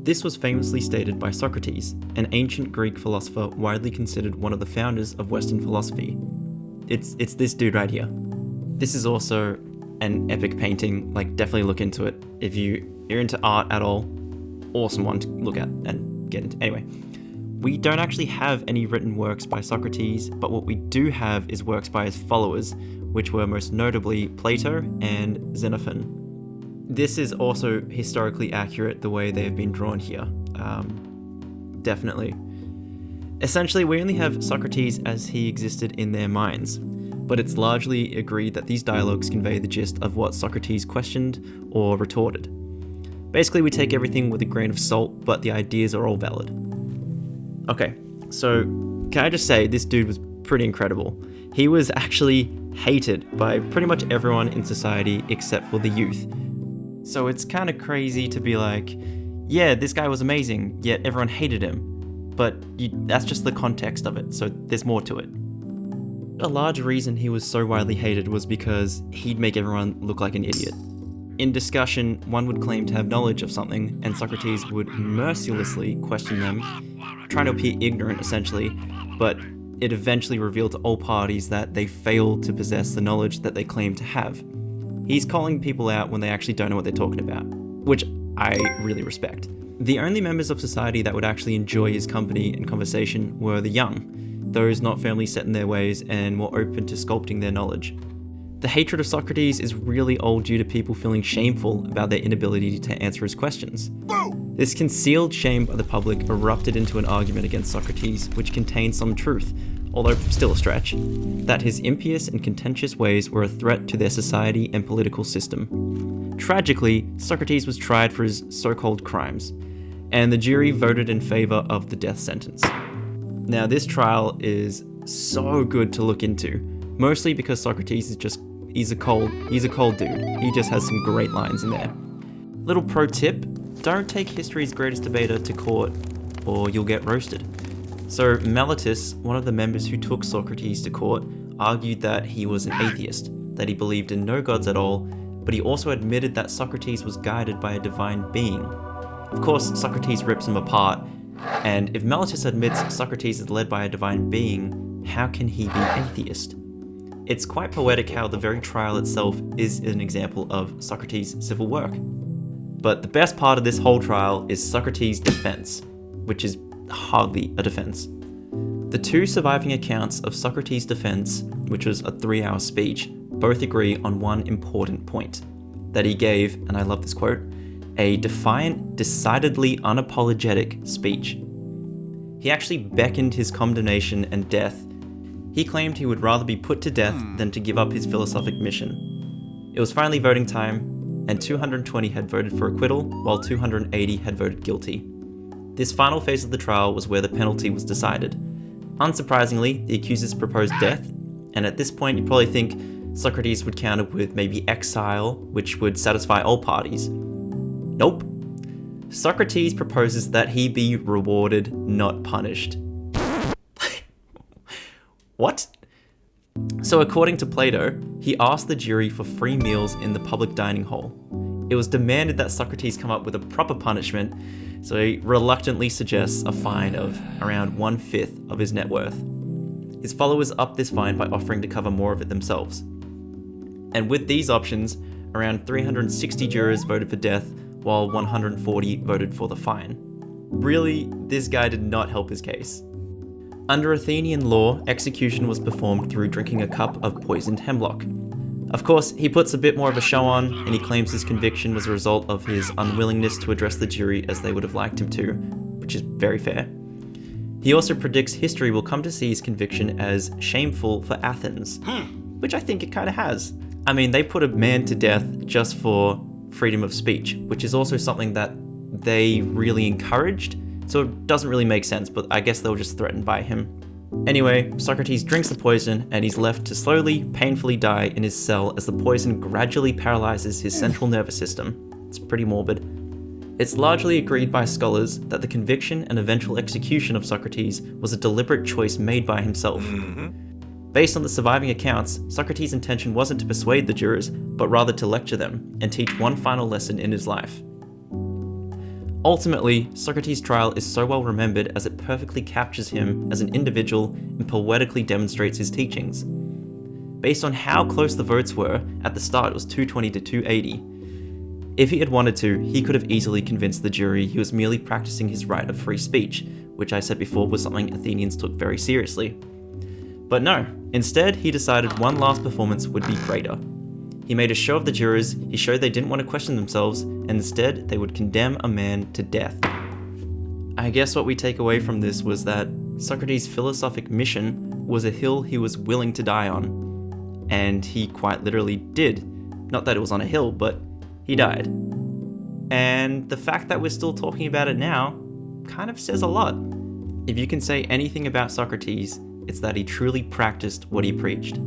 This was famously stated by Socrates, an ancient Greek philosopher widely considered one of the founders of Western philosophy. It's this dude right here. This is also an epic painting, like definitely look into it. If you're into art at all, awesome one to look at and get into. Anyway, we don't actually have any written works by Socrates, but what we do have is works by his followers, which were most notably Plato and Xenophon. This is also historically accurate the way they have been drawn here. Definitely. Essentially, we only have Socrates as he existed in their minds, but it's largely agreed that these dialogues convey the gist of what Socrates questioned or retorted. Basically, we take everything with a grain of salt, but the ideas are all valid. Okay, so can I just say, this dude was pretty incredible. He was actually hated by pretty much everyone in society except for the youth. So it's kind of crazy to be like, yeah, this guy was amazing, yet everyone hated him. But that's just the context of it, so there's more to it. A large reason he was so widely hated was because he'd make everyone look like an idiot. In discussion, one would claim to have knowledge of something, and Socrates would mercilessly question them, trying to appear ignorant essentially, but it eventually revealed to all parties that they failed to possess the knowledge that they claimed to have. He's calling people out when they actually don't know what they're talking about, which I really respect. The only members of society that would actually enjoy his company and conversation were the young, those not firmly set in their ways and more open to sculpting their knowledge. The hatred of Socrates is really all due to people feeling shameful about their inability to answer his questions. This concealed shame by the public erupted into an argument against Socrates, which contained some truth, although still a stretch, that his impious and contentious ways were a threat to their society and political system. Tragically, Socrates was tried for his so-called crimes, and the jury voted in favor of the death sentence. Now, this trial is so good to look into, mostly because Socrates is he's a cold dude. He just has some great lines in there. Little pro tip, don't take history's greatest debater to court or you'll get roasted. So Meletus, one of the members who took Socrates to court, argued that he was an atheist, that he believed in no gods at all, but he also admitted that Socrates was guided by a divine being. Of course, Socrates rips him apart, and if Meletus admits Socrates is led by a divine being, how can he be atheist? It's quite poetic how the very trial itself is an example of Socrates' civil work. But the best part of this whole trial is Socrates' defense, which is hardly a defense. The two surviving accounts of Socrates' defense, which was a 3-hour speech, both agree on one important point, that he gave, and I love this quote, a defiant, decidedly unapologetic speech. He actually beckoned his condemnation and death. He claimed he would rather be put to death than to give up his philosophic mission. It was finally voting time, and 220 had voted for acquittal, while 280 had voted guilty. This final phase of the trial was where the penalty was decided. Unsurprisingly, the accusers proposed death, and at this point you probably think Socrates would counter with maybe exile, which would satisfy all parties. Nope. Socrates proposes that he be rewarded, not punished. What? So according to Plato, he asked the jury for free meals in the public dining hall. It was demanded that Socrates come up with a proper punishment, so he reluctantly suggests a fine of around 1/5 of his net worth. His followers upped this fine by offering to cover more of it themselves. And with these options, around 360 jurors voted for death, while 140 voted for the fine. Really, this guy did not help his case. Under Athenian law, execution was performed through drinking a cup of poisoned hemlock. Of course, he puts a bit more of a show on, and he claims his conviction was a result of his unwillingness to address the jury as they would have liked him to, which is very fair. He also predicts history will come to see his conviction as shameful for Athens, which I think it kind of has. I mean, they put a man to death just for freedom of speech, which is also something that they really encouraged, so it doesn't really make sense, but I guess they were just threatened by him. Anyway, Socrates drinks the poison and he's left to slowly, painfully die in his cell as the poison gradually paralyzes his central nervous system. It's pretty morbid. It's largely agreed by scholars that the conviction and eventual execution of Socrates was a deliberate choice made by himself. Based on the surviving accounts, Socrates' intention wasn't to persuade the jurors, but rather to lecture them and teach one final lesson in his life. Ultimately, Socrates' trial is so well remembered as it perfectly captures him as an individual and poetically demonstrates his teachings. Based on how close the votes were, at the start it was 220 to 280. If he had wanted to, he could have easily convinced the jury he was merely practicing his right of free speech, which I said before was something Athenians took very seriously. But no, instead he decided one last performance would be greater. He made a show of the jurors, he showed they didn't want to question themselves, and instead they would condemn a man to death. I guess what we take away from this was that Socrates' philosophic mission was a hill he was willing to die on. And he quite literally did. Not that it was on a hill, but he died. And the fact that we're still talking about it now kind of says a lot. If you can say anything about Socrates, it's that he truly practiced what he preached.